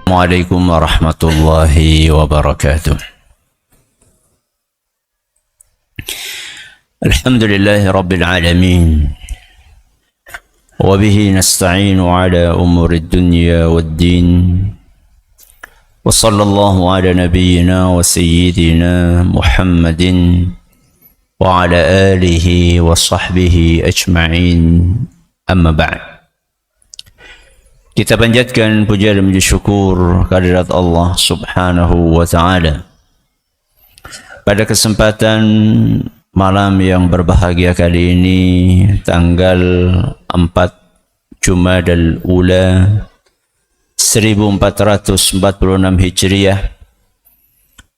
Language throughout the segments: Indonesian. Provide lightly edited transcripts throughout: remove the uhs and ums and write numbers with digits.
Assalamualaikum warahmatullahi wabarakatuh. Alhamdulillahi rabbil alamin. Wabihi nasta'inu ala umuri dunya waddin. Wa sallallahu ala nabiyyina wa sayyidina Muhammadin wa ala alihi wa sahbihi ajma'in. Amma ba'd. Kita panjatkan puja dan puji syukur kehadirat Allah Subhanahu wa Ta'ala. Pada kesempatan malam yang berbahagia kali ini, tanggal 4 Jumadal Ula 1446 Hijriah,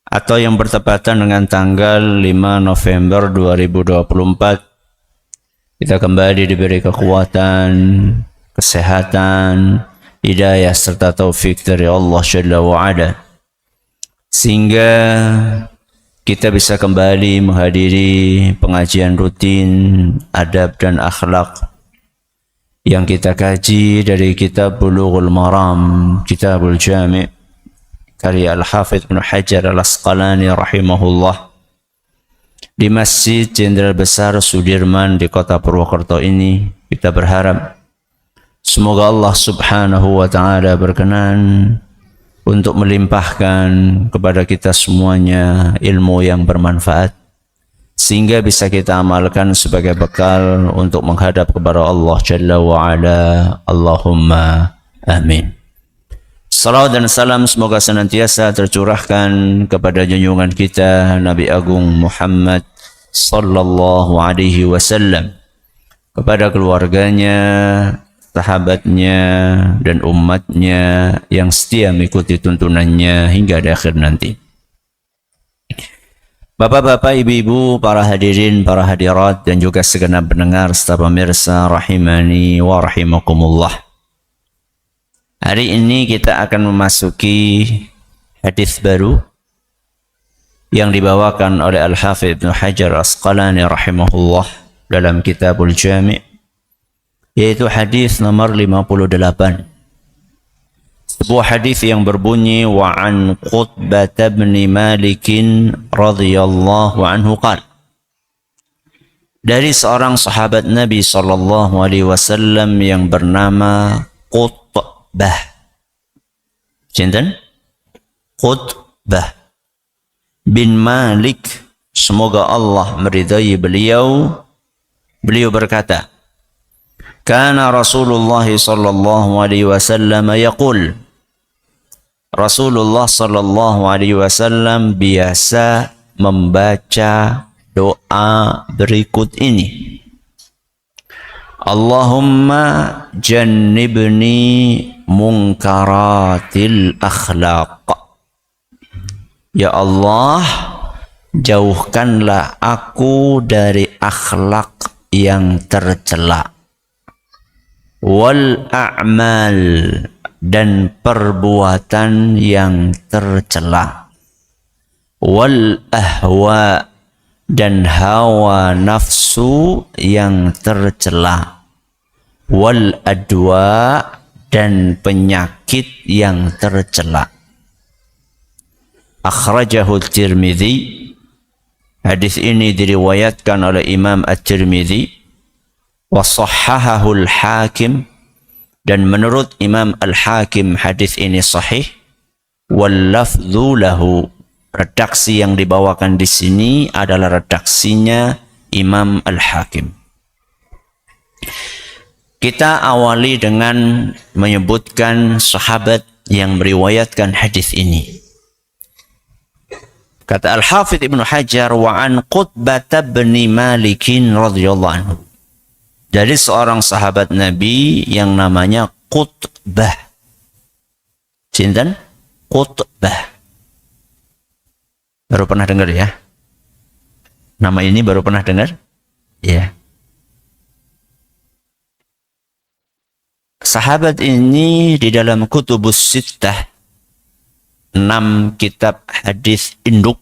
atau yang bertepatan dengan tanggal 5 November 2024, kita kembali diberi kekuatan, kesehatan, hidayah serta taufik dari Allah Jalla wa'ala, sehingga kita bisa kembali menghadiri pengajian rutin adab dan akhlak yang kita kaji dari kitab Bulughul Maram, Kitabul Jami' karya Al-Hafidz Ibnu Hajar Al-Asqalani rahimahullah, di Masjid Jenderal Besar Sudirman di kota Purwokerto ini. Kita berharap semoga Allah Subhanahu wa Ta'ala berkenan untuk melimpahkan kepada kita semuanya ilmu yang bermanfaat, sehingga bisa kita amalkan sebagai bekal untuk menghadap kepada Allah Jalla wa'ala. Allahumma amin. Salawat dan salam semoga senantiasa tercurahkan kepada junjungan kita Nabi Agung Muhammad sallallahu alaihi wasallam, kepada keluarganya, sahabatnya, dan umatnya yang setia mengikuti tuntunannya hingga di akhir nanti. Bapak-bapak, ibu-ibu, para hadirin, para hadirat, dan juga segenap pendengar serta pemirsa rahimani wa rahimakumullah. Hari ini kita akan memasuki hadis baru yang dibawakan oleh Al-Hafidz Ibnu Hajar Asqalani rahimahullah dalam Kitabul Jami', yaitu hadis nomor 58. Sebuah hadis yang berbunyi, wa an Qutbah bin Malik radhiyallahu anhu qala, dari seorang sahabat Nabi sallallahu alaihi wasallam yang bernama Qutbah. Sinten? Qutbah bin Malik, semoga Allah meridai beliau. Beliau berkata, Kana Rasulullah sallallahu alaihi wasallam yaqul, Rasulullah sallallahu alaihi wasallam biasa membaca doa berikut ini, Allahumma jannibni munkaratil akhlaq. Ya Allah, jauhkanlah aku dari akhlak yang tercela, wal a'mal, dan perbuatan yang tercela, wal ahwa, dan hawa nafsu yang tercela, wal adwa, dan penyakit yang tercela. Akhrajahu Tirmidzi. Hadis ini diriwayatkan oleh Imam At-Tirmidzi, wa sahhahahu Al-Hakim, dan menurut Imam Al-Hakim hadis ini sahih. Wal lafdhu lahu, redaksi yang dibawakan di sini adalah redaksinya Imam Al-Hakim. Kita awali dengan menyebutkan sahabat yang meriwayatkan hadis ini. Kata Al-Hafidz Ibnu Hajar, wa an Qutbah bin Malik radhiyallahu anhu, dari seorang sahabat Nabi yang namanya Qutbah. Sinten? Qutbah. Baru pernah dengar ya? Nama ini baru pernah dengar? Ya. Sahabat ini di dalam Kutubus Sittah, 6 kitab hadis induk,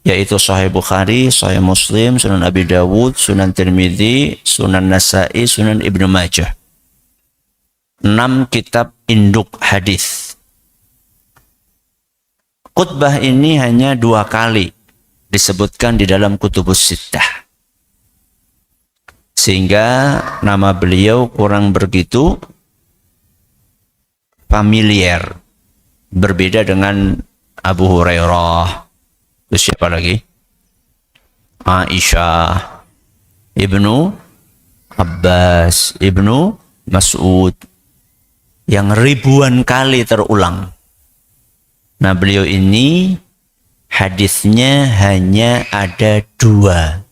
yaitu Sahih Bukhari, Sahih Muslim, Sunan Abi Dawud, Sunan Tirmidzi, Sunan Nasa'i, Sunan Ibnu Majah. 6 kitab induk hadis. Khutbah ini hanya 2 kali disebutkan di dalam kutubus sittah. Sehingga nama beliau kurang begitu familiar. Berbeda dengan Abu Hurairah. Terus siapa lagi? Aisyah, Ibnu Abbas, Ibnu Mas'ud. Yang ribuan kali terulang. Nah, beliau ini hadisnya hanya ada 2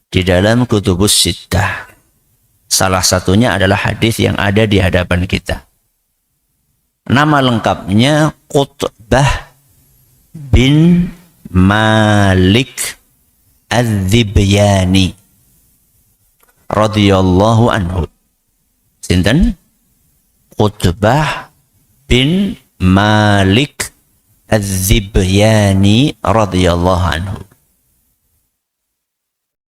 di dalam kutubus sittah. Salah satunya adalah hadis yang ada di hadapan kita. Nama lengkapnya Qutbah bin Malik Az-Zibyani radhiyallahu anhu. Sinten? Qutbah bin Malik Az-Zibyani radhiyallahu anhu.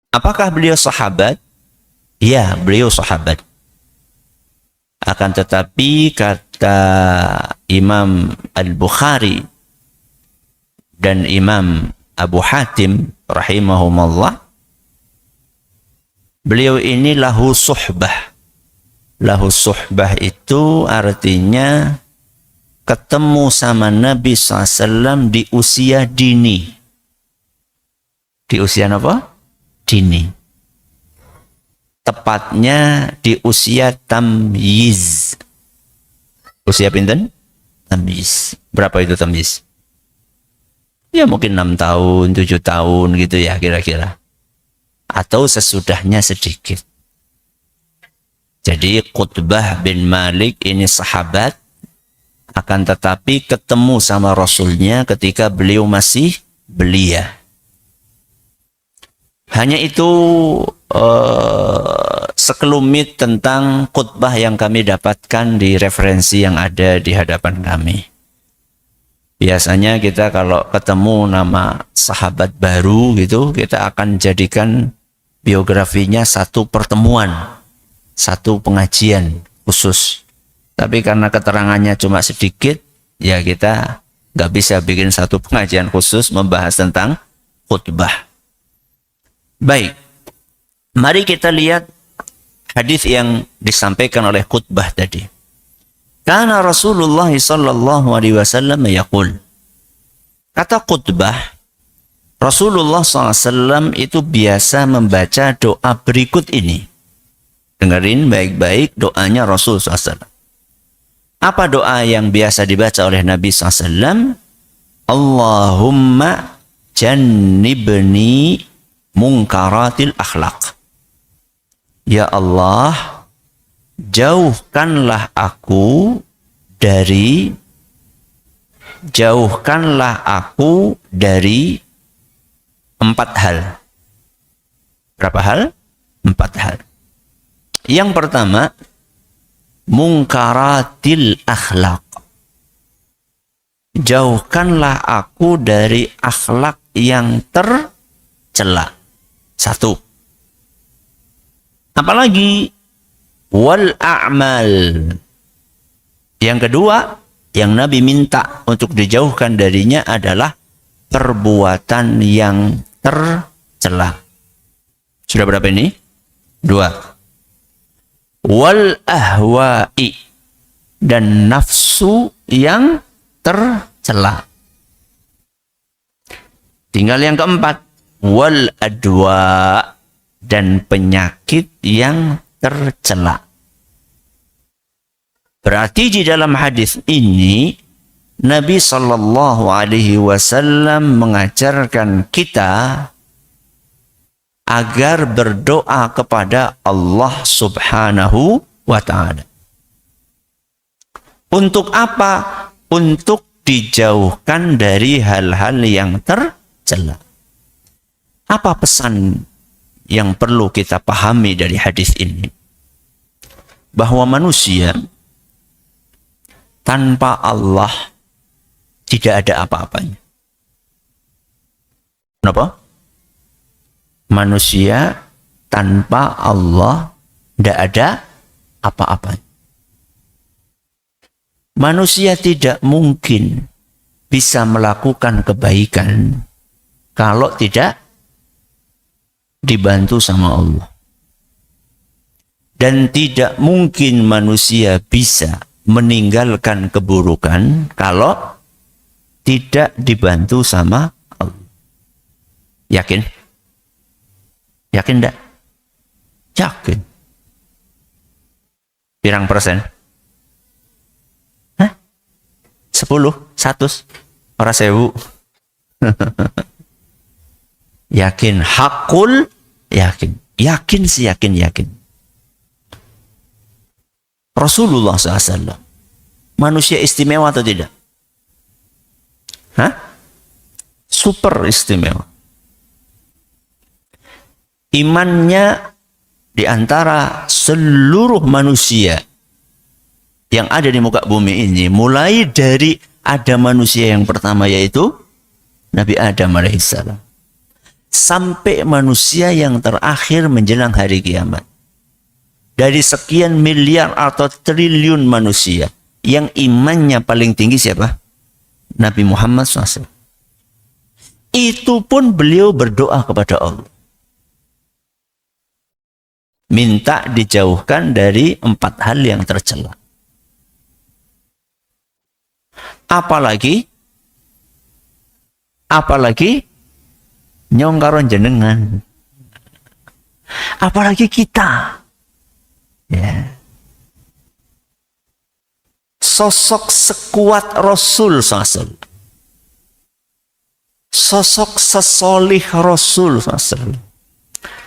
Apakah beliau sahabat? Ya, beliau sahabat. Akan tetapi kata Imam Al-Bukhari dan Imam Abu Hatim rahimahumullah, beliau ini lahu suhbah. Lahu suhbah itu artinya ketemu sama Nabi SAW di usia dini. Di usia apa? Dini. Tepatnya di usia tamyiz. Usia pinten? Tamyiz. Berapa itu tamyiz? Ya mungkin 6 tahun, 7 tahun gitu ya kira-kira. Atau sesudahnya sedikit. Jadi Qutbah bin Malik ini sahabat, akan tetapi ketemu sama Rasulnya ketika beliau masih belia. Hanya itu sekelumit tentang khutbah yang kami dapatkan di referensi yang ada di hadapan kami. Biasanya kita kalau ketemu nama sahabat baru gitu, kita akan jadikan biografinya satu pertemuan, satu pengajian khusus. Tapi karena keterangannya cuma sedikit, ya kita nggak bisa bikin satu pengajian khusus membahas tentang khutbah. Baik, mari kita lihat hadis yang disampaikan oleh khutbah tadi. Karena Rasulullah sallallahu alaihi wasallam yaqul. Kata khutbah, Rasulullah SAW itu biasa membaca doa berikut ini. Dengerin baik-baik doanya Rasul SAW. Apa doa yang biasa dibaca oleh Nabi SAW? Allahumma jannibni munkaratil akhlaq. Ya Allah, jauhkanlah aku dari empat hal. Berapa hal? 4 hal. Yang pertama, munkaratil akhlaq. Jauhkanlah aku dari akhlak yang tercela. 1. Apalagi wal a'mal. Yang kedua, yang Nabi minta untuk dijauhkan darinya adalah perbuatan yang tercela. Sudah berapa ini? 2. Wal ahwa'i, dan nafsu yang tercela. Tinggal yang keempat, wal adwa, dan penyakit yang tercela. Berarti di dalam hadis ini Nabi Shallallahu Alaihi Wasallam mengajarkan kita agar berdoa kepada Allah Subhanahu wa Ta'ala. Untuk apa? Untuk dijauhkan dari hal-hal yang tercela. Apa pesan yang perlu kita pahami dari hadis ini? Bahwa manusia tanpa Allah tidak ada apa-apanya. Kenapa? Manusia tanpa Allah tidak ada apa-apanya. Manusia tidak mungkin bisa melakukan kebaikan kalau tidak dibantu sama Allah. Dan tidak mungkin manusia bisa meninggalkan keburukan kalau tidak dibantu sama Allah. Yakin? Yakin enggak? Yakin. Pirang persen? Hah? 10? 100? Ora 1000? Yakin. Hakul? Yakin. Yakin sih, yakin. Rasulullah SAW manusia istimewa atau tidak? Hah? Super istimewa. Imannya di antara seluruh manusia yang ada di muka bumi ini, mulai dari ada manusia yang pertama yaitu Nabi Adam alaihissalam, sampai manusia yang terakhir menjelang hari kiamat. Dari sekian miliar atau triliun manusia, yang imannya paling tinggi siapa? Nabi Muhammad SAW. Itu pun beliau berdoa kepada Allah. Minta dijauhkan dari 4 hal yang tercela. Apalagi nyong karo jenengan. Apalagi kita. Ya. Sosok sekuat Rasul SAW. Sosok sesolih Rasul SAW.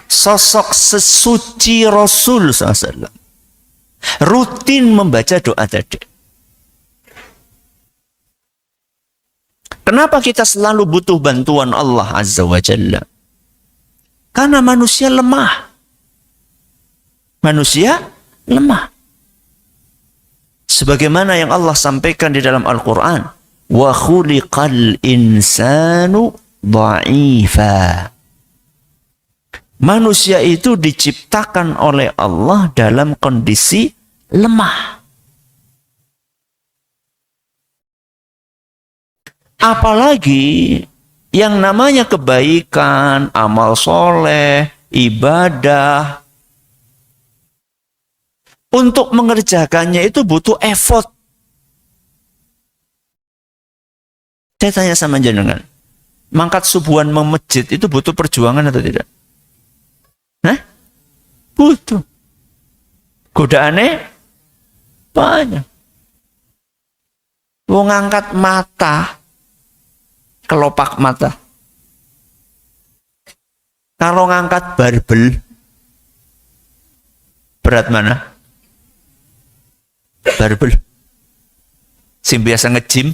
Sosok sesuci Rasul SAW. Rutin membaca doa tadi. Kenapa kita selalu butuh bantuan Allah Azza wa Jalla? Karena manusia lemah. Manusia lemah. Sebagaimana yang Allah sampaikan di dalam Al-Quran. Wa khuliqal insanu dha'ifa. Manusia itu diciptakan oleh Allah dalam kondisi lemah. Apalagi yang namanya kebaikan, amal soleh, ibadah, untuk mengerjakannya itu butuh effort. Saya tanya sama jenengan, mangkat subuhan memejit itu butuh perjuangan atau tidak? Hah? Butuh. Godaannya banyak. Mau ngangkat mata, kelopak mata. Kalau ngangkat barbel, berat mana? Barbel. Sing biasa nge-gym.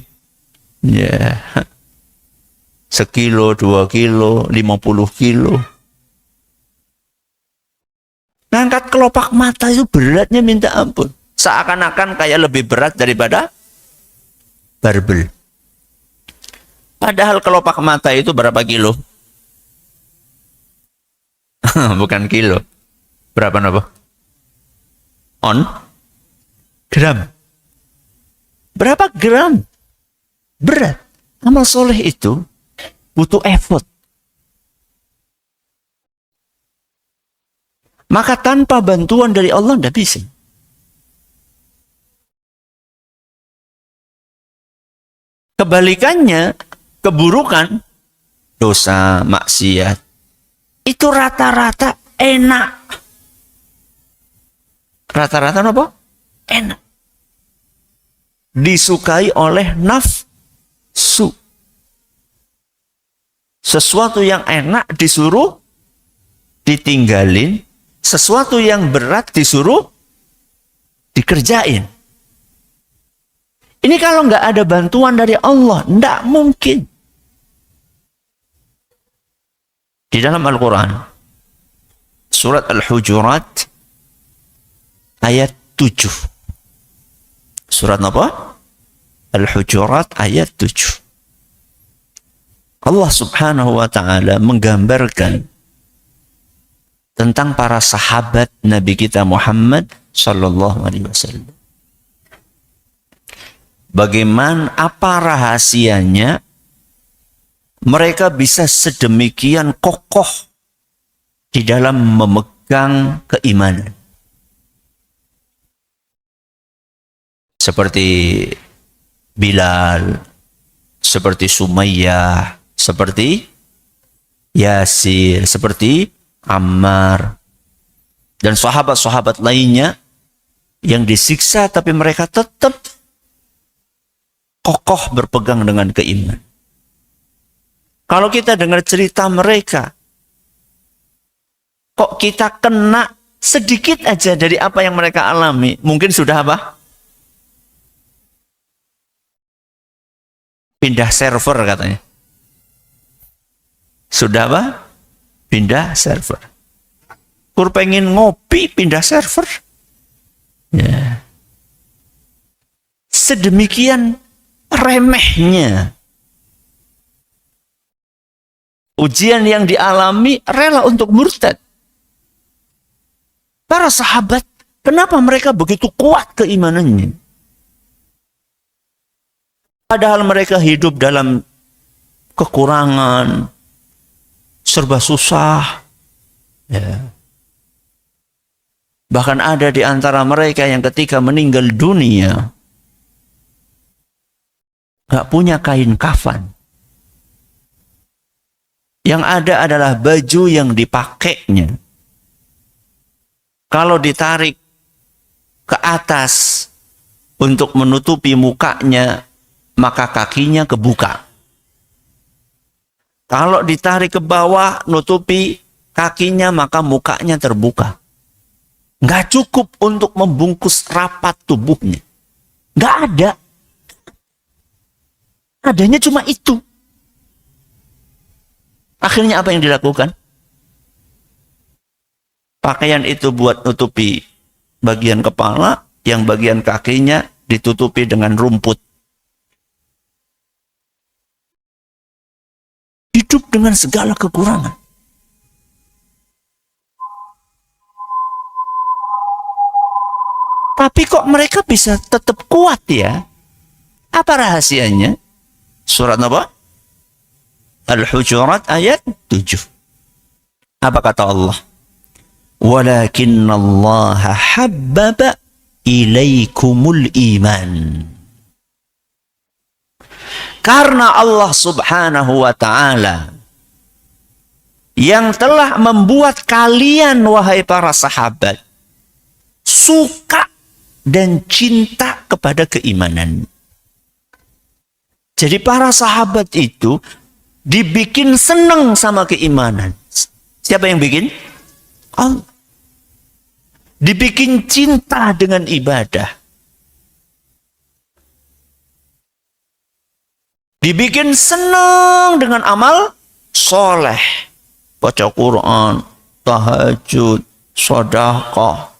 Ya. 1 kilo, 2 kilo, 50 kilo. Ngangkat kelopak mata itu beratnya minta ampun. Seakan-akan kayak lebih berat daripada barbel. Padahal kelopak mata itu berapa kilo? Bukan kilo. Berapa napa? Gram. Berapa gram? Berat. Amal soleh itu butuh effort. Maka tanpa bantuan dari Allah tidak bisa. Kebalikannya, keburukan, dosa, maksiat, itu rata-rata enak. Rata-rata apa? Enak. Disukai oleh nafsu. Sesuatu yang enak disuruh ditinggalin, sesuatu yang berat disuruh dikerjain. Ini kalau nggak ada bantuan dari Allah, nggak mungkin. Di dalam Al-Quran, surat Al-Hujurat, ayat 7. Surat apa? Al-Hujurat, ayat 7. Allah subhanahu wa ta'ala menggambarkan tentang para sahabat Nabi kita Muhammad sallallahu alaihi wasallam. Bagaimana, apa rahasianya mereka bisa sedemikian kokoh di dalam memegang keimanan. Seperti Bilal, seperti Sumayyah, seperti Yasir, seperti Ammar, dan sahabat-sahabat lainnya yang disiksa tapi mereka tetap kokoh berpegang dengan keimanan. Kalau kita dengar cerita mereka, kok kita kena sedikit aja dari apa yang mereka alami, mungkin sudah apa? Pindah server katanya. Sudah apa? Pindah server. Kur pengen ngopi, pindah server. Ya. Sedemikian remehnya ujian yang dialami, rela untuk murtad. Para sahabat, kenapa mereka begitu kuat keimanannya? Padahal mereka hidup dalam kekurangan, serba susah. Ya. Bahkan ada di antara mereka yang ketika meninggal dunia gak punya kain kafan. Yang ada adalah baju yang dipakainya. Kalau ditarik ke atas untuk menutupi mukanya, maka kakinya kebuka. Kalau ditarik ke bawah, nutupi kakinya, maka mukanya terbuka. Nggak cukup untuk membungkus rapat tubuhnya. Nggak ada. Adanya cuma itu. Akhirnya apa yang dilakukan? Pakaian itu buat nutupi bagian kepala, yang bagian kakinya ditutupi dengan rumput. Hidup dengan segala kekurangan. Tapi kok mereka bisa tetap kuat ya? Apa rahasianya? Surat apa? Al-Hujurat ayat 7. Apa kata Allah? Walakinnallaha habbaba ilaikumul iman. Karena Allah subhanahu wa ta'ala yang telah membuat kalian, wahai para sahabat, suka dan cinta kepada keimanan. Jadi para sahabat itu dibikin senang sama keimanan. Siapa yang bikin? Allah. Dibikin cinta dengan ibadah. Dibikin senang dengan amal soleh. Baca Quran, tahajud, sedekah.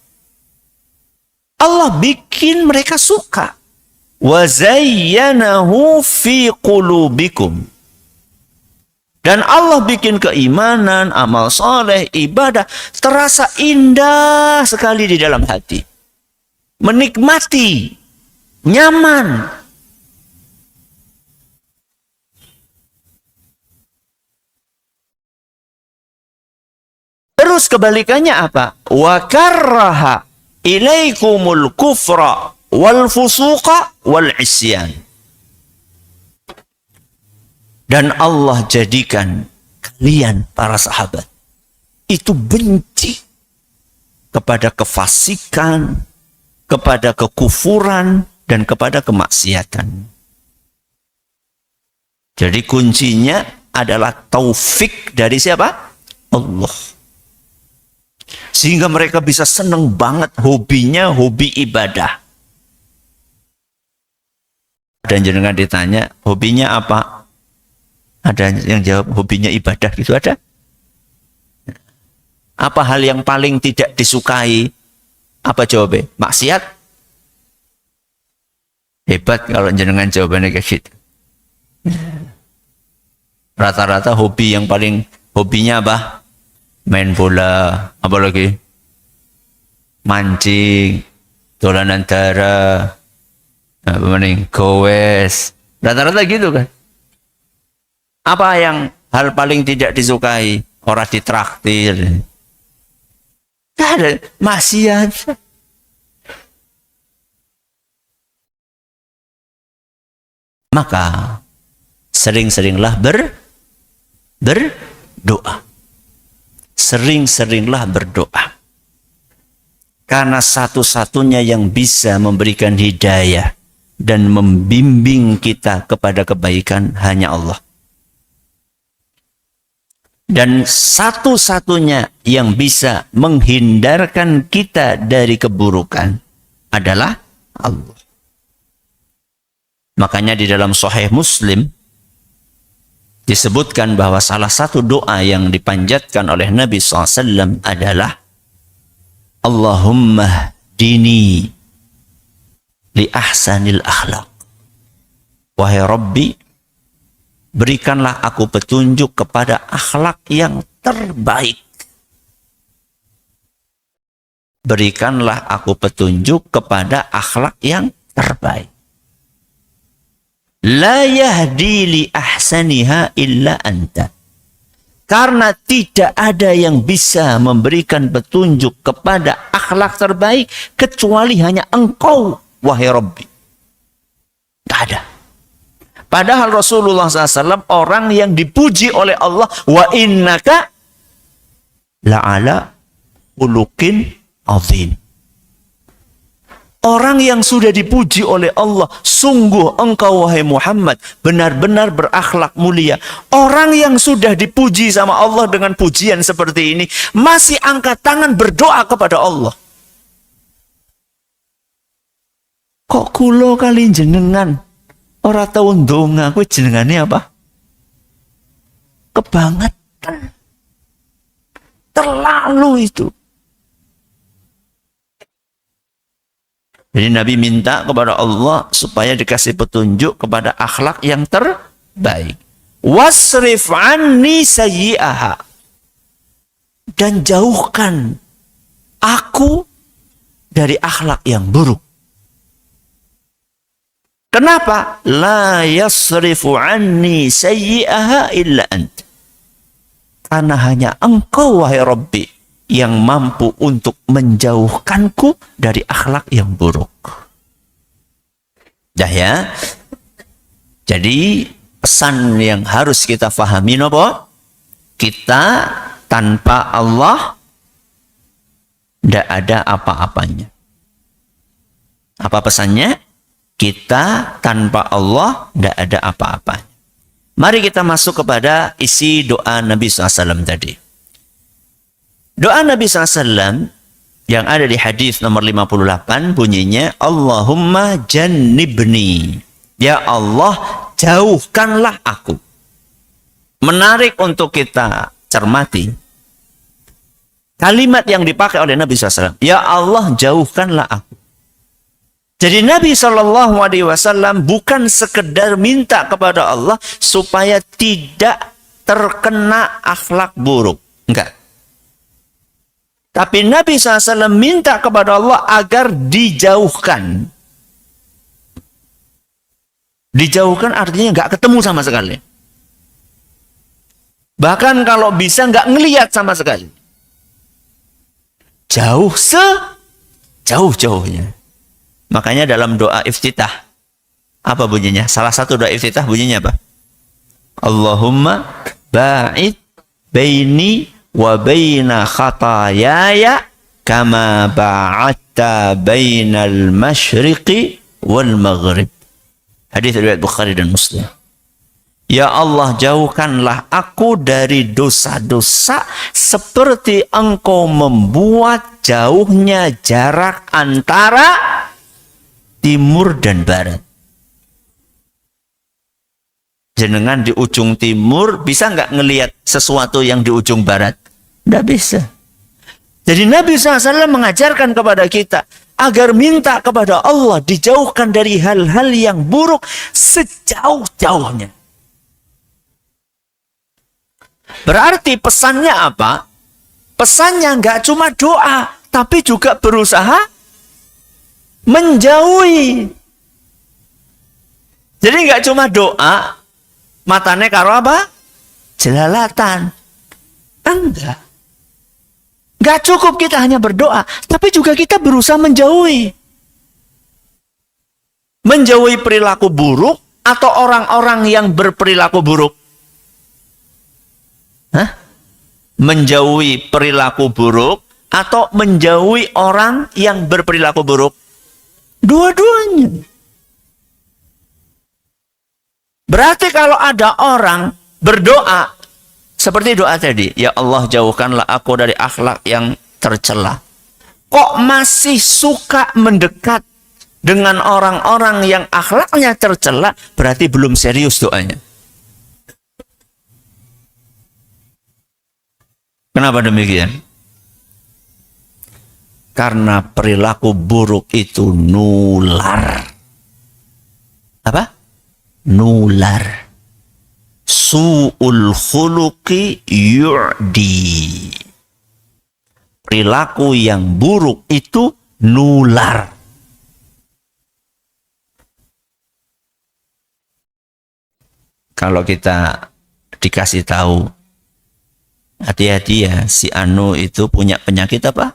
Allah bikin mereka suka. Wa zayyanahu fi qulubikum. Dan Allah bikin keimanan, amal soleh, ibadah terasa indah sekali di dalam hati. Menikmati, nyaman. Terus kebalikannya apa? Wa karraha ilaikumul kufra wal fusuqa wal isyan. Dan Allah jadikan kalian para sahabat itu benci kepada kefasikan, kepada kekufuran, dan kepada kemaksiatan. Jadi kuncinya adalah taufik dari siapa? Allah. Sehingga mereka bisa senang banget, hobinya hobi ibadah. Dan jenengan ditanya, hobinya apa? Ada yang jawab hobinya ibadah, gitu ada? Apa hal yang paling tidak disukai? Apa jawabnya? Maksiat? Hebat kalau jenengan jawabannya kayak gitu. Rata-rata hobi yang paling, hobinya apa? Main bola, apa lagi? Mancing, dolanan darah, Apa mending gowes. Rata-rata gitu kan. Apa yang hal paling tidak disukai? Orang ditraktir. Gak ada maksiat. Maka sering-seringlah berdoa. Sering-seringlah berdoa. Karena satu-satunya yang bisa memberikan hidayah dan membimbing kita kepada kebaikan hanya Allah. Dan satu-satunya yang bisa menghindarkan kita dari keburukan adalah Allah. Makanya di dalam Sahih Muslim disebutkan bahwa salah satu doa yang dipanjatkan oleh Nabi SAW adalah Allahumma dini li ahsanil akhlaq. Wahai Rabbi, berikanlah aku petunjuk kepada akhlak yang terbaik. Berikanlah aku petunjuk kepada akhlak yang terbaik. La yahdi li ahsaniha illa anta. Karena tidak ada yang bisa memberikan petunjuk kepada akhlak terbaik kecuali hanya Engkau, wahai Rabbi. Tidak ada. Padahal Rasulullah SAW orang yang dipuji oleh Allah, wa innaka la'ala khuluqin azim. Orang yang sudah dipuji oleh Allah, sungguh engkau wahai Muhammad benar-benar berakhlak mulia. Orang yang sudah dipuji sama Allah dengan pujian seperti ini, masih angkat tangan berdoa kepada Allah. Kok kulo kali jenengan ora tau ndonga, kuwi jenengane apa? Kebangetan. Terlalu itu. Jadi Nabi minta kepada Allah supaya dikasih petunjuk kepada akhlak yang terbaik. Wasrif anni sayyi'aha. Dan jauhkan aku dari akhlak yang buruk. Kenapa? La yasrifu anni sayyi'aha illa ant. Karena hanya Engkau wahai Rabbi yang mampu untuk menjauhkanku dari akhlak yang buruk. Dah ya. Jadi pesan yang harus kita fahami apa? Kita tanpa Allah tidak ada apa-apanya. Apa pesannya? Kita tanpa Allah tidak ada apa-apanya. Mari kita masuk kepada isi doa Nabi SAW tadi. Doa Nabi SAW yang ada di hadis nomor 58 bunyinya Allahumma jannibni. Ya Allah, jauhkanlah aku. Menarik untuk kita cermati. Kalimat yang dipakai oleh Nabi SAW. Ya Allah, jauhkanlah aku. Jadi Nabi SAW bukan sekedar minta kepada Allah supaya tidak terkena akhlak buruk. Enggak. Tapi Nabi SAW minta kepada Allah agar dijauhkan. Dijauhkan artinya nggak ketemu sama sekali. Bahkan kalau bisa nggak ngelihat sama sekali. Jauh sejauh-jauhnya. Makanya dalam doa iftitah, apa bunyinya? Salah satu doa iftitah bunyinya apa? Allahumma ba'id baini wa baina khatayaya kama ba'atta bainal masyriqi wal maghrib. Hadis riwayat Bukhari dan Muslim. Ya Allah, jauhkanlah aku dari dosa-dosa seperti Engkau membuat jauhnya jarak antara timur dan barat. Jenengan di ujung timur bisa nggak ngelihat sesuatu yang di ujung barat? Tidak bisa. Jadi Nabi SAW mengajarkan kepada kita agar minta kepada Allah dijauhkan dari hal-hal yang buruk sejauh-jauhnya. Berarti pesannya apa? Pesannya nggak cuma doa, tapi juga berusaha menjauhi. Jadi nggak cuma doa, matanya karo apa? Jelalatan. Enggak. Nggak cukup kita hanya berdoa, tapi juga kita berusaha menjauhi. Menjauhi perilaku buruk atau orang-orang yang berperilaku buruk? Hah? Menjauhi perilaku buruk atau menjauhi orang yang berperilaku buruk? Dua-duanya. Berarti kalau ada orang berdoa seperti doa tadi, ya Allah jauhkanlah aku dari akhlak yang tercela. Kok masih suka mendekat dengan orang-orang yang akhlaknya tercela, berarti belum serius doanya. Kenapa demikian? Karena perilaku buruk itu nular. Apa? Nular. Su'ul khuluqi yu'di. Perilaku yang buruk itu nular. Kalau kita dikasih tahu, hati-hati ya, si Anu itu punya penyakit apa?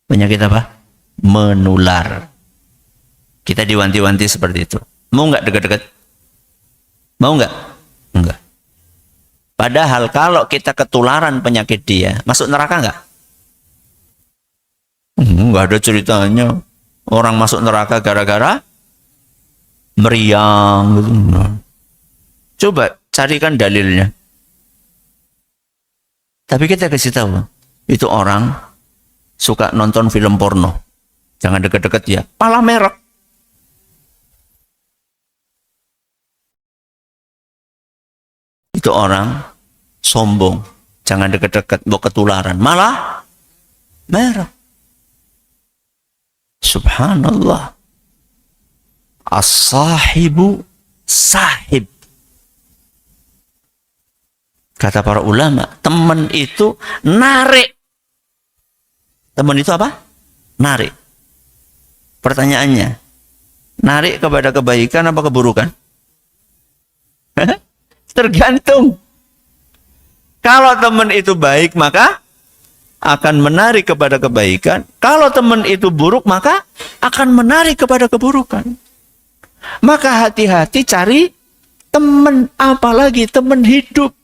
Penyakit apa? Menular. Kita diwanti-wanti seperti itu. Mau nggak dekat-dekat? Mau nggak? Enggak. Padahal kalau kita ketularan penyakit dia, masuk neraka nggak? Nggak ada ceritanya. Orang masuk neraka gara-gara meriang. Gitu. Coba carikan dalilnya. Tapi kita kasih tahu, itu orang suka nonton film porno. Jangan dekat-dekat ya. Pala merek. Itu orang sombong. Jangan dekat-dekat, mau ketularan. Malah merek. Subhanallah. As-sahibu sahib. Kata para ulama, teman itu narik. Teman itu apa? Narik. Pertanyaannya, narik kepada kebaikan apa keburukan? Tergantung. Kalau teman itu baik, maka akan menarik kepada kebaikan. Kalau teman itu buruk, maka akan menarik kepada keburukan. Maka hati-hati cari teman, apalagi teman hidup.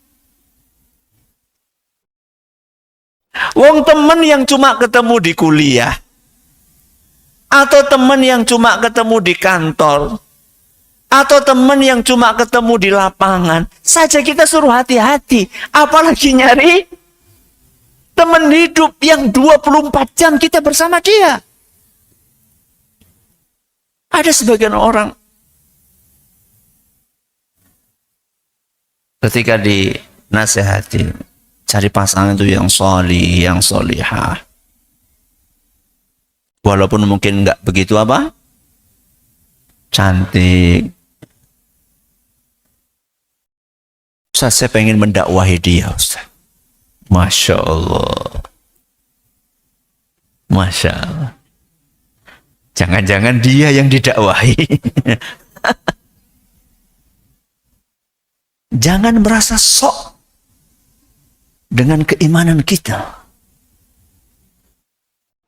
Wong temen yang cuma ketemu di kuliah, atau temen yang cuma ketemu di kantor, atau temen yang cuma ketemu di lapangan, saja kita suruh hati-hati. Apalagi nyari teman hidup yang 24 jam kita bersama dia. Ada sebagian orang ketika dinasehati, cari pasangan itu yang solih, yang solihah. Walaupun mungkin nggak begitu apa? Cantik. Ustaz, saya pengen mendakwahi dia, Ustaz. Masya Allah. Masya Allah. Jangan-jangan dia yang didakwahi. Jangan merasa sok dengan keimanan kita.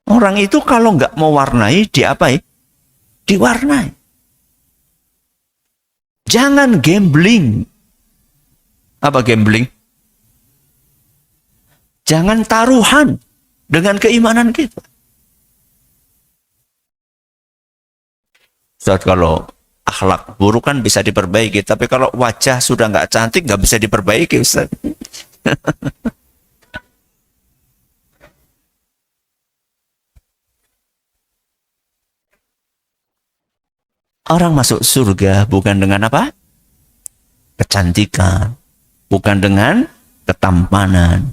Orang itu kalau nggak mau warnai, diapain? Diwarnai. Jangan gambling. Apa gambling? Jangan taruhan dengan keimanan kita. Ustaz, kalau akhlak buruk kan bisa diperbaiki, tapi kalau wajah sudah nggak cantik nggak bisa diperbaiki, Ustaz. Orang masuk surga bukan dengan apa? Kecantikan. Bukan dengan ketampanan.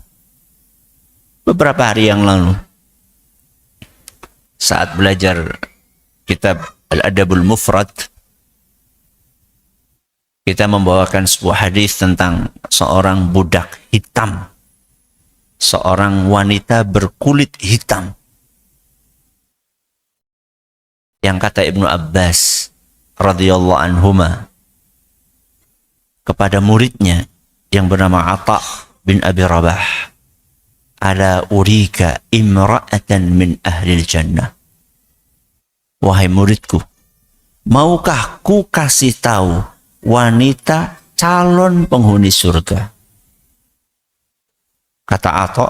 Beberapa hari yang lalu, saat belajar kitab Al-Adabul Mufrad, kita membawakan sebuah hadis tentang seorang budak hitam. Seorang wanita berkulit hitam. Yang kata Ibnu Abbas, radhiyallahu anhuma kepada muridnya yang bernama Atha bin Abi Rabah, ala urika imra'atan min ahlil jannah. Wahai muridku, maukah ku kasih tahu wanita calon penghuni surga? Kata Atha,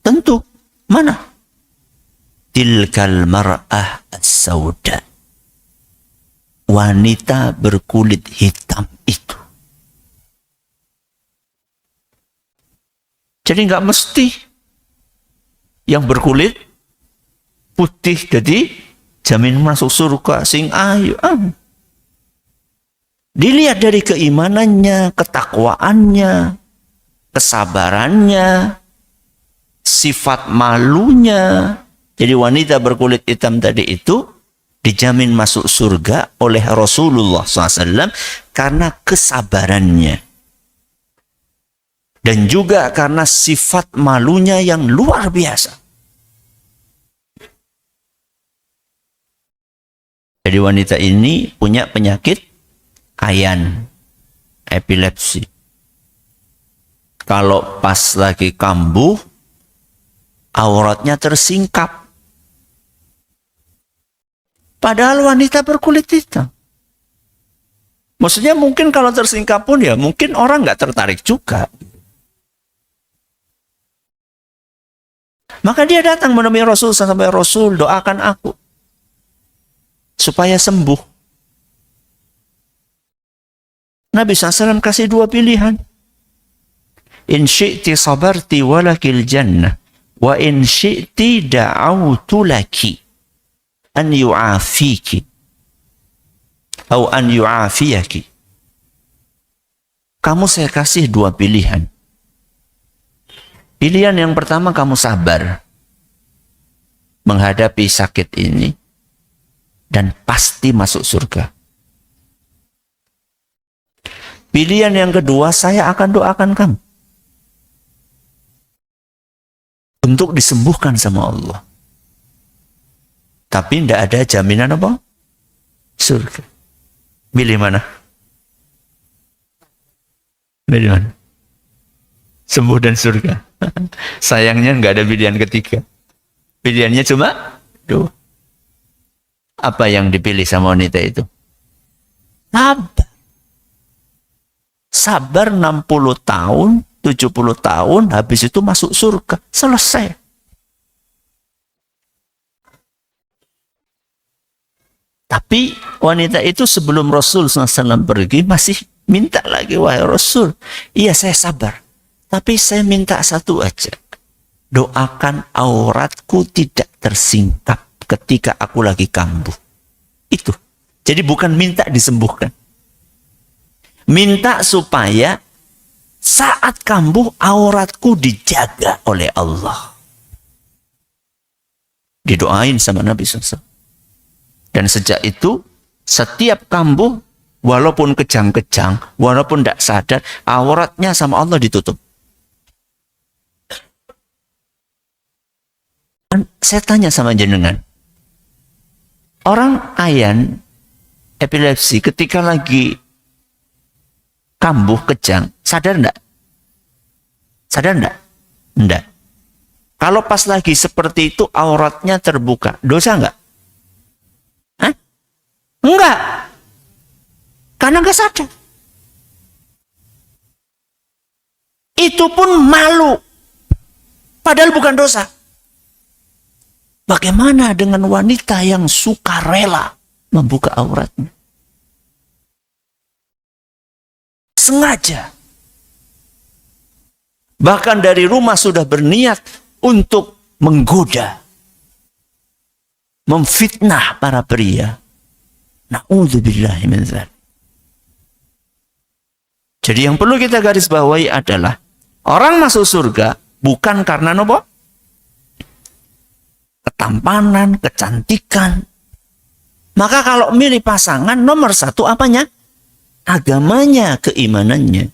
tentu. Mana? Tilkal mar'ah as-sauda. Wanita berkulit hitam itu. Jadi nggak mesti yang berkulit putih jadi jamin masuk surga sing ayu. Dilihat dari keimanannya, ketakwaannya, kesabarannya, sifat malunya. Jadi wanita berkulit hitam tadi itu dijamin masuk surga oleh Rasulullah SAW karena kesabarannya. Dan juga karena sifat malunya yang luar biasa. Jadi wanita ini punya penyakit ayan, epilepsi. Kalau pas lagi kambuh, auratnya tersingkap. Padahal wanita berkulit hitam. Maksudnya mungkin kalau tersingkap pun ya mungkin orang nggak tertarik juga. Maka dia datang menemui Rasul sampai, Rasul doakan aku supaya sembuh. Nabi SAW kasih dua pilihan. In syi'ti sabarti walakil jannah. Wa in syi'ti da'autu laki an yu'afiki. Atau an yu'afiyaki. Kamu saya kasih dua pilihan. Pilihan yang pertama, kamu sabar menghadapi sakit ini dan pasti masuk surga. Pilihan yang kedua, saya akan doakan kamu untuk disembuhkan sama Allah. Tapi tidak ada jaminan apa? Surga. Pilih mana? Pilih mana? Sembuh dan surga. Sayangnya nggak ada pilihan ketiga. Pilihannya cuma dua. Apa yang dipilih sama wanita itu? Sabar. Sabar 60 tahun, 70 tahun, habis itu masuk surga. Selesai. Tapi wanita itu sebelum Rasul SAW pergi masih minta lagi, wahai Rasul, iya saya sabar. Tapi saya minta satu aja. Doakan auratku tidak tersingkap ketika aku lagi kambuh. Itu. Jadi bukan minta disembuhkan. Minta supaya saat kambuh auratku dijaga oleh Allah. Didoain sama Nabi SAW. Dan sejak itu, setiap kambuh, walaupun kejang-kejang, walaupun tidak sadar, auratnya sama Allah ditutup. Saya tanya sama jenengan, orang ayan, epilepsi, ketika lagi kambuh, kejang, sadar enggak? Sadar enggak? Enggak. Kalau pas lagi seperti itu, auratnya terbuka, dosa enggak? Hah? Enggak. Karena enggak sadar. Itu pun malu. Padahal bukan dosa. Bagaimana dengan wanita yang suka rela membuka auratnya? Sengaja. Bahkan dari rumah sudah berniat untuk menggoda, memfitnah para pria. Na'udzubillahi min dzalik. Jadi yang perlu kita garis bawahi adalah orang masuk surga bukan karena nopo? Ketampanan, kecantikan. Maka kalau milih pasangan, nomor satu apanya? Agamanya, keimanannya.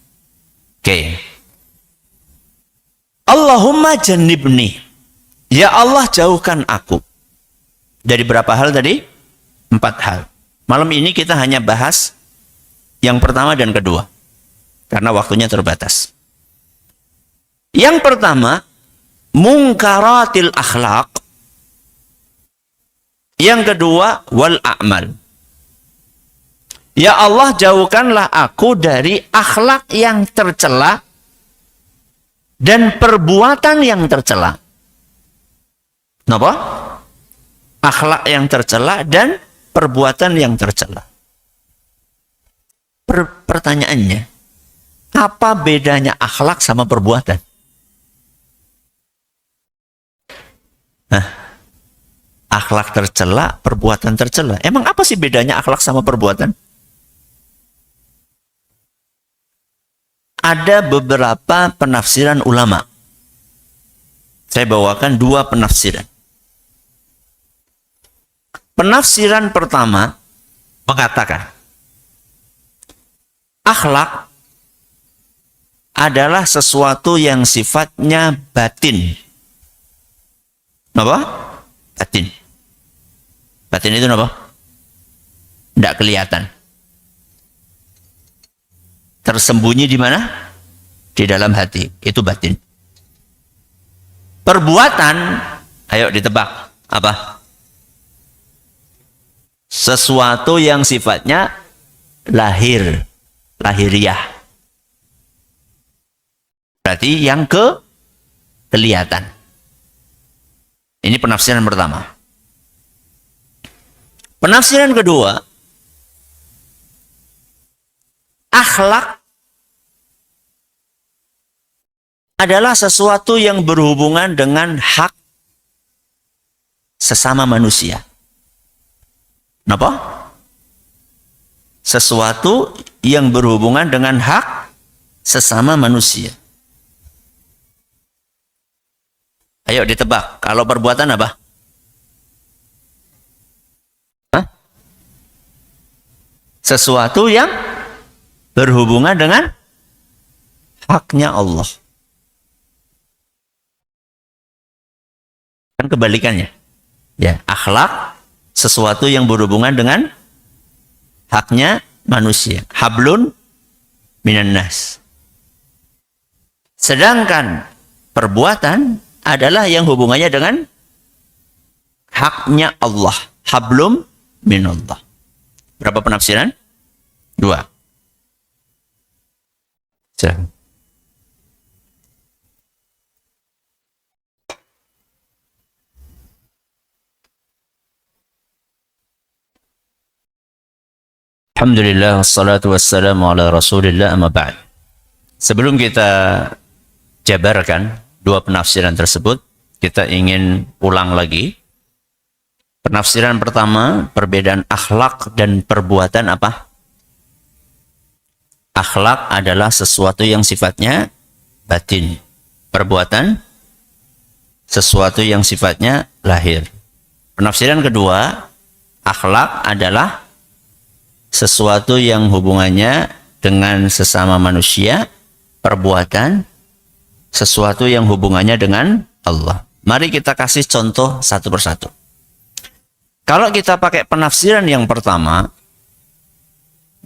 Oke. Allahumma jannibni. Ya Allah, jauhkan aku. Dari berapa hal tadi? 4 hal. Malam ini kita hanya bahas yang pertama dan kedua, karena waktunya terbatas. Yang pertama, munkaratil akhlaq. Yang kedua, wal a'mal. Ya Allah, jauhkanlah aku dari akhlak yang tercela dan perbuatan yang tercela. Kenapa? Akhlak yang tercela dan perbuatan yang tercela. Pertanyaannya, apa bedanya akhlak sama perbuatan? Akhlak tercela, perbuatan tercela. Emang apa sih bedanya akhlak sama perbuatan? Ada beberapa penafsiran ulama. Saya bawakan dua penafsiran. Penafsiran pertama mengatakan, akhlak adalah sesuatu yang sifatnya batin. Apa? Batin. Batin itu apa? Tidak kelihatan. Tersembunyi di mana? Di dalam hati. Itu batin. Perbuatan, ayo ditebak. Apa? Sesuatu yang sifatnya lahir. Lahiriah. Berarti yang kelihatan. Ini penafsiran pertama. Penafsiran kedua, akhlak adalah sesuatu yang berhubungan dengan hak sesama manusia. Kenapa? Sesuatu yang berhubungan dengan hak sesama manusia. Ayo ditebak, kalau perbuatan apa? Sesuatu yang berhubungan dengan haknya Allah. Kan kebalikannya. Ya, akhlak sesuatu yang berhubungan dengan haknya manusia. Hablun minan nas. Sedangkan perbuatan adalah yang hubungannya dengan haknya Allah. Hablum minallah. Berapa penafsiran? Dua. Silakan. Alhamdulillah, wassalatu wassalamu ala rasulillah, amma ba'd. Sebelum kita jabarkan dua penafsiran tersebut, kita ingin ulang lagi. Penafsiran pertama, perbedaan akhlak dan perbuatan apa? Akhlak adalah sesuatu yang sifatnya batin. Perbuatan, sesuatu yang sifatnya lahir. Penafsiran kedua, akhlak adalah sesuatu yang hubungannya dengan sesama manusia. Perbuatan, sesuatu yang hubungannya dengan Allah. Mari kita kasih contoh satu persatu. Kalau kita pakai penafsiran yang pertama,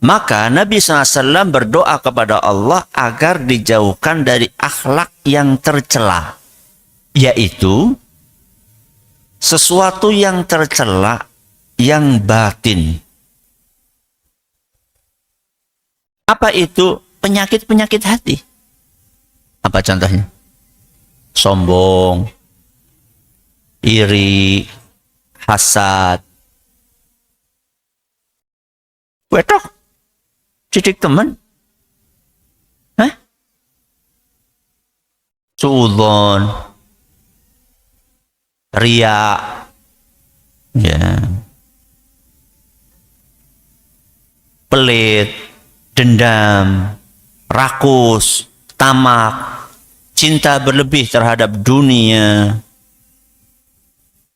maka Nabi SAW berdoa kepada Allah agar dijauhkan dari akhlak yang tercela, yaitu sesuatu yang tercela yang batin. Apa itu? Penyakit-penyakit hati. Apa contohnya? Sombong, iri, hasad. Wetok, cidik teman. Suudzon, ria, ya, pelit, dendam, rakus, tamak, cinta berlebih terhadap dunia,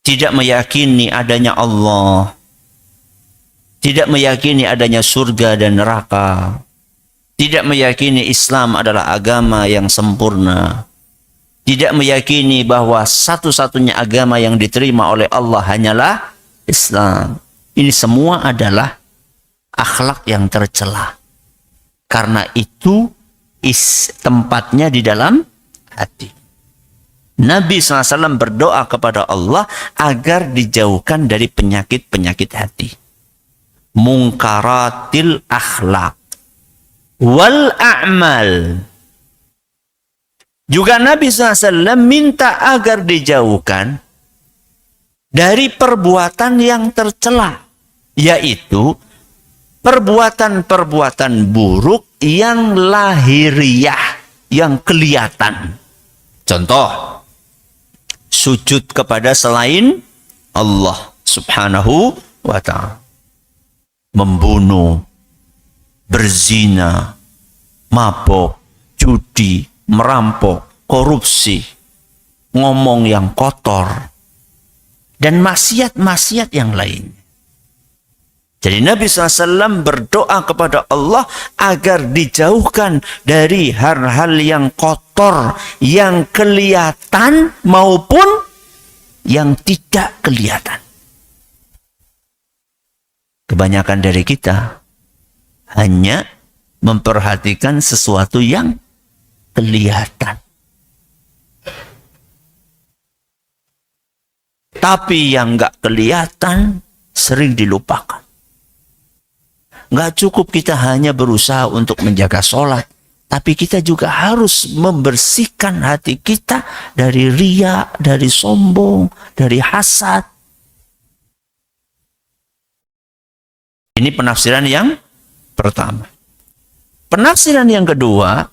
tidak meyakini adanya Allah, tidak meyakini adanya surga dan neraka, tidak meyakini Islam adalah agama yang sempurna, tidak meyakini bahwa satu-satunya agama yang diterima oleh Allah hanyalah Islam. Ini semua adalah akhlak yang tercela. Karena itu tempatnya di dalam hati. Nabi SAW berdoa kepada Allah agar dijauhkan dari penyakit-penyakit hati. Mungkaratil akhlak wal a'mal. Juga Nabi SAW minta agar dijauhkan dari perbuatan yang tercela, yaitu perbuatan-perbuatan buruk yang lahiriah, yang kelihatan. Contoh, sujud kepada selain Allah Subhanahu wa ta'ala. Membunuh, berzina, mabok, judi, merampok, korupsi, ngomong yang kotor, dan maksiat-maksiat yang lain. Jadi Nabi SAW berdoa kepada Allah agar dijauhkan dari hal-hal yang kotor, yang kelihatan maupun yang tidak kelihatan. Kebanyakan dari kita hanya memperhatikan sesuatu yang kelihatan. Tapi yang nggak kelihatan sering dilupakan. Nggak cukup kita hanya berusaha untuk menjaga sholat, tapi kita juga harus membersihkan hati kita dari riya, dari sombong, dari hasad. Ini penafsiran yang pertama. Penafsiran yang kedua,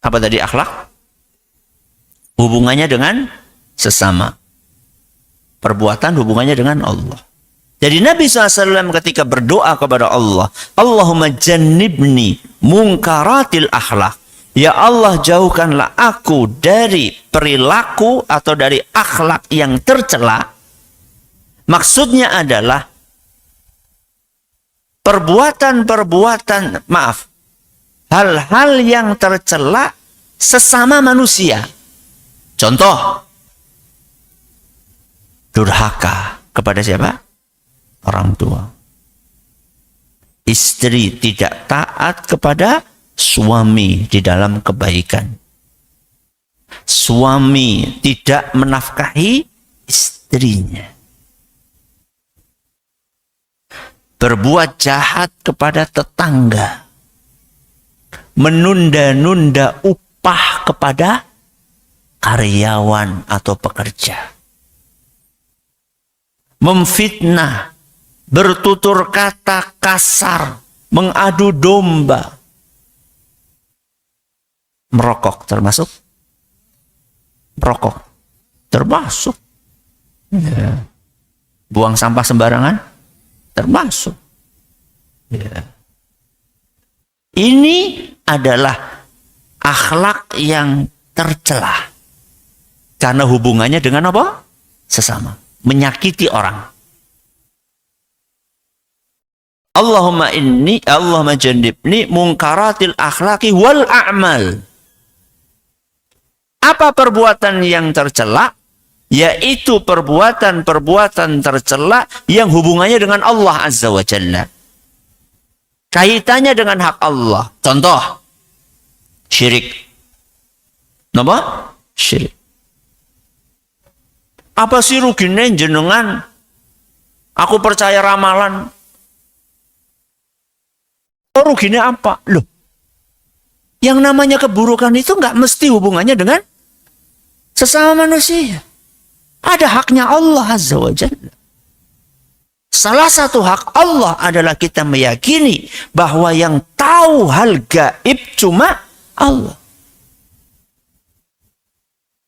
apa tadi akhlak? Hubungannya dengan sesama. Perbuatan hubungannya dengan Allah. Jadi Nabi SAW ketika berdoa kepada Allah, Allahumma jannibni mungkaratil akhlak. Ya Allah, jauhkanlah aku dari perilaku atau dari akhlak yang tercela. Maksudnya adalah hal-hal yang tercela sesama manusia. Contoh, durhaka kepada siapa? Orang tua. Istri tidak taat kepada suami di dalam kebaikan. Suami tidak menafkahi istrinya. Berbuat jahat kepada tetangga. Menunda-nunda upah kepada karyawan atau pekerja. Memfitnah, bertutur kata kasar, mengadu domba. Merokok termasuk? Merokok termasuk. Ya. Buang sampah sembarangan termasuk. Ya. Ini adalah akhlak yang tercela. Karena hubungannya dengan apa? Sesama. Menyakiti orang. Allahumma jannibni mungkaratil akhlaqi wal a'mal. Apa perbuatan yang tercela? Yaitu perbuatan-perbuatan tercela yang hubungannya dengan Allah Azza wa Jalla. Kaitannya dengan hak Allah. Contoh, syirik. Napa? Syirik. Apa sih rugine jenengan? Aku percaya ramalan. Oh, ruginya apa? Loh, yang namanya keburukan itu nggak mesti hubungannya dengan sesama manusia. Ada haknya Allah Azza wa Jalla. Salah satu hak Allah adalah kita meyakini bahwa yang tahu hal gaib cuma Allah.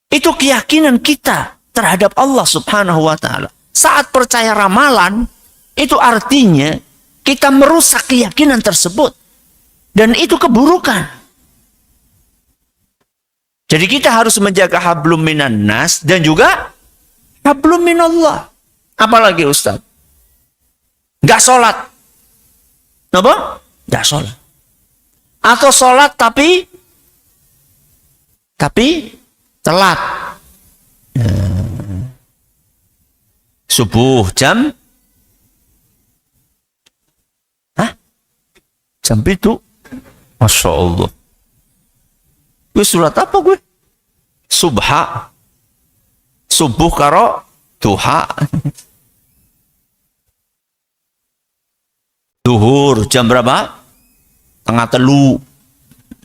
Itu keyakinan kita terhadap Allah Subhanahu wa ta'ala. Saat percaya ramalan, itu artinya kita merusak keyakinan tersebut. Dan itu keburukan. Jadi kita harus menjaga hablum minan nas dan juga hablum minallah. Apalagi Ustaz? Nggak sholat. Kenapa? Nggak sholat. Atau sholat tapi telat. Subuh jam Jam 7. Masya Allah. Gue surat apa gue? Subha. Subuh karo duha. Duhur jam berapa? Tengah telu.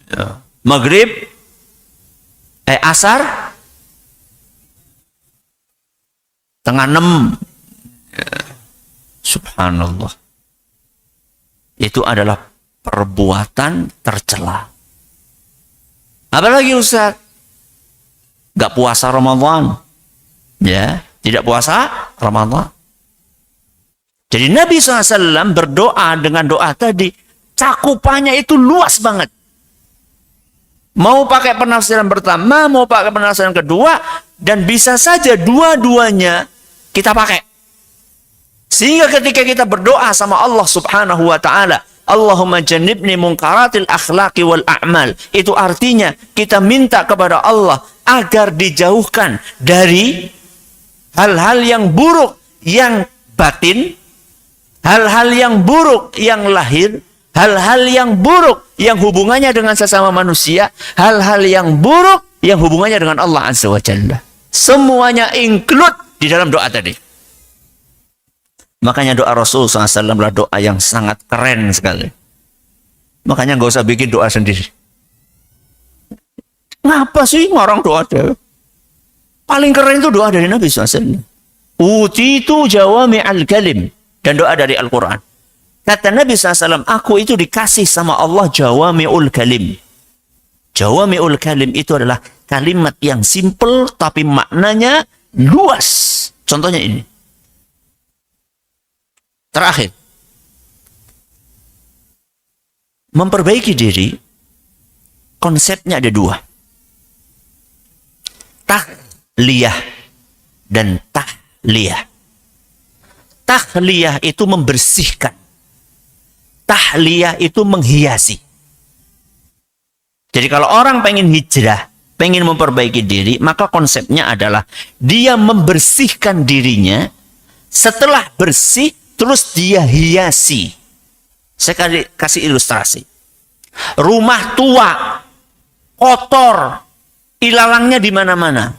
Ya. Maghrib. Asar. Tengah 6. Ya. Subhanallah. Itu adalah perbuatan tercela. Apalagi Ustaz? Gak puasa Ramadan. Ya, tidak puasa Ramadan. Jadi Nabi SAW berdoa dengan doa tadi, cakupannya itu luas banget. Mau pakai penafsiran pertama, mau pakai penafsiran kedua, dan bisa saja dua-duanya kita pakai. Sehingga ketika kita berdoa sama Allah Subhanahu wa Ta'ala, Allahumma jannibni munkaratil akhlaqi wal a'mal. Itu artinya kita minta kepada Allah agar dijauhkan dari hal-hal yang buruk yang batin, hal-hal yang buruk yang lahir, hal-hal yang buruk yang hubungannya dengan sesama manusia, hal-hal yang buruk yang hubungannya dengan Allah Azza wa Jalla. Semuanya include di dalam doa tadi. Makanya doa Rasul SAW adalah doa yang sangat keren sekali. Makanya nggak usah bikin doa sendiri. Ngapa sih ngorong doa deh? Paling keren itu doa dari Nabi SAW. Utitu jawami'al kalim. Dan doa dari Al-Quran. Kata Nabi SAW, aku itu dikasih sama Allah jawami'ul kalim. Jawami'ul kalim itu adalah kalimat yang simple tapi maknanya luas. Contohnya ini. Terakhir, memperbaiki diri, konsepnya ada dua. Tahliyah dan tahliyah. Tahliyah itu membersihkan. Tahliyah itu menghiasi. Jadi kalau orang pengen hijrah, pengen memperbaiki diri, maka konsepnya adalah dia membersihkan dirinya. Setelah bersih, terus dia hiasi. Saya kasih ilustrasi. Rumah tua, kotor, ilalangnya di mana-mana.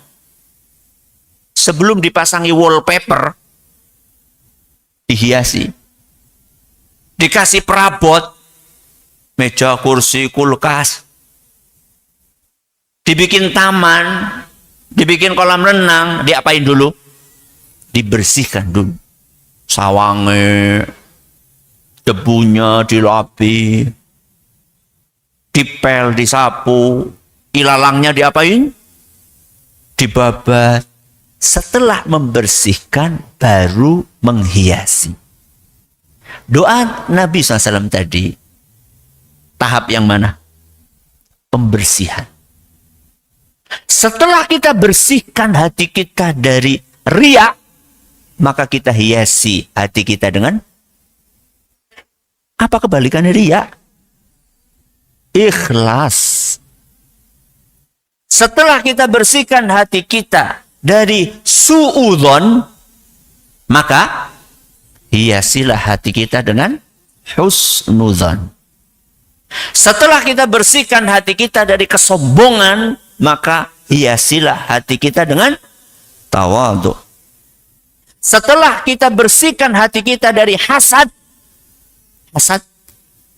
Sebelum dipasangi wallpaper, dihiasi. Dikasih perabot, meja, kursi, kulkas. Dibikin taman, dibikin kolam renang, diapain dulu? Dibersihkan dulu. Sawangnya, debunya dilapi, dipel, disapu, ilalangnya diapain? Dibabat. Setelah membersihkan, baru menghiasi. Doa Nabi SAW tadi, tahap yang mana? Pembersihan. Setelah kita bersihkan hati kita dari riya, maka kita hiasi hati kita dengan apa kebalikannya riya? Ikhlas. Setelah kita bersihkan hati kita dari su'udzon, maka hiasilah hati kita dengan husnudzon. Setelah kita bersihkan hati kita dari kesombongan, maka hiasilah hati kita dengan tawadhu. Setelah kita bersihkan hati kita dari hasad,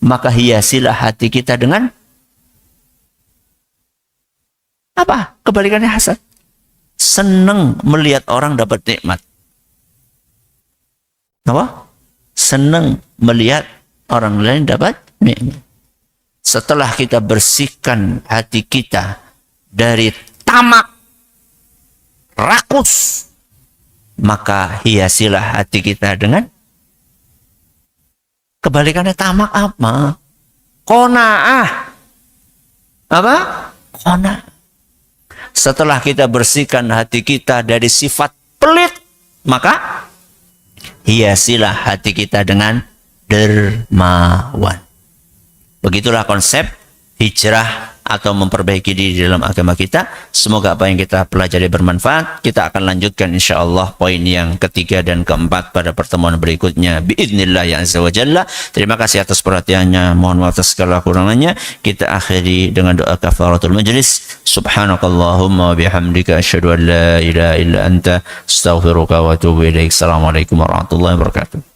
maka hiasilah hati kita dengan apa? Kebalikannya hasad. Senang melihat orang dapat nikmat. Apa? Senang melihat orang lain dapat nikmat. Setelah kita bersihkan hati kita dari tamak, rakus, maka hiasilah hati kita dengan kebalikannya tamak apa? Qanaah. Apa? Qanaah. Setelah kita bersihkan hati kita dari sifat pelit, maka hiasilah hati kita dengan dermawan. Begitulah konsep hijrah atau memperbaiki diri dalam agama kita. Semoga apa yang kita pelajari bermanfaat. Kita akan lanjutkan insyaallah poin yang ketiga dan keempat pada pertemuan berikutnya biidznillah ya azza wa jalla. Terima kasih atas perhatiannya, mohon maaf atas segala kurangannya. Kita akhiri dengan doa kafaratul majlis. Subhanakallahumma wa bihamdika asyhadu an la ilaha illa anta astaghfiruka wa atubu ilaik. Assalamualaikum warahmatullahi wabarakatuh.